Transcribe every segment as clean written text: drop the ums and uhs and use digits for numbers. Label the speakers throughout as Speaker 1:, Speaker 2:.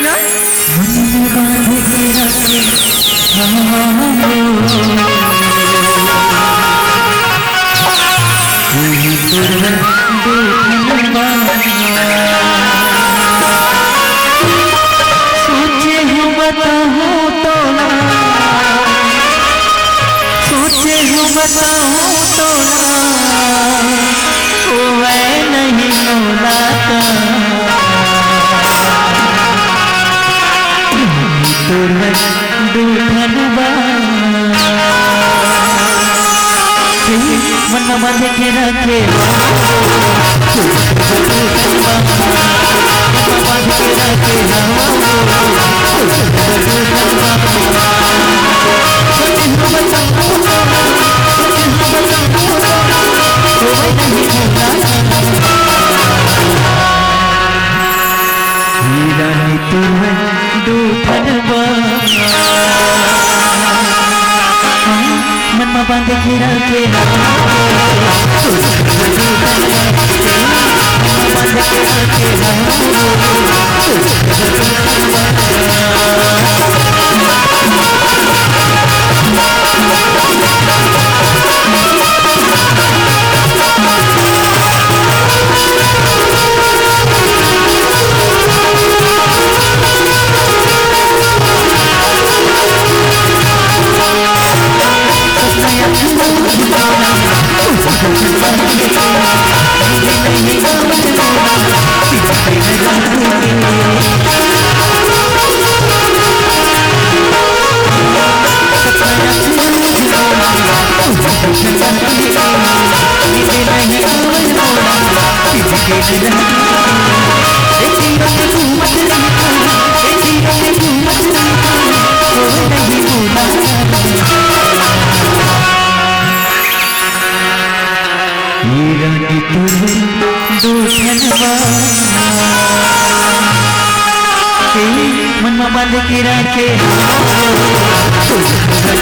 Speaker 1: ना
Speaker 2: सोचे हूँ बताऊँ तो ना, सोचे हूँ बताऊँ तो ना, ओ मैं नहीं मौलाता मन बंद के रखे बंद के रखे मन बंद के रखे बंद के रखे मन बंद के रखे बंद के रखे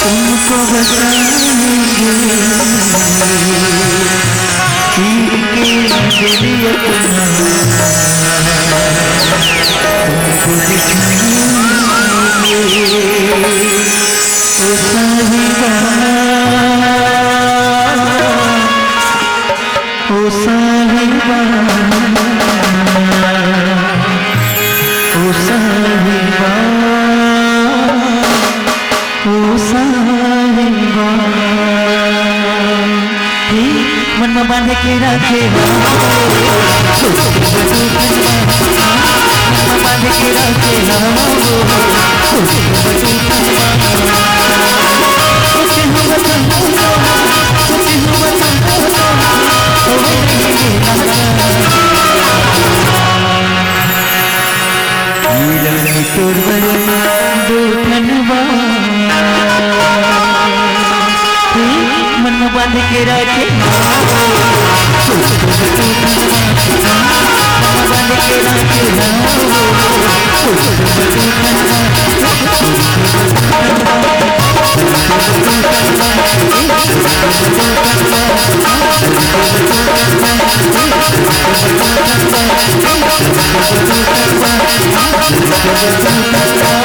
Speaker 2: तुमको बताएंगे पीर के लिए तुमको दिखाएंगे ओ साहिबा ओ साहिबा ओ साहिबा ओ साहिबा मन में बांध के रखे बांध के रखे मन में बांध के रखे बांध के रखे
Speaker 1: Thank you.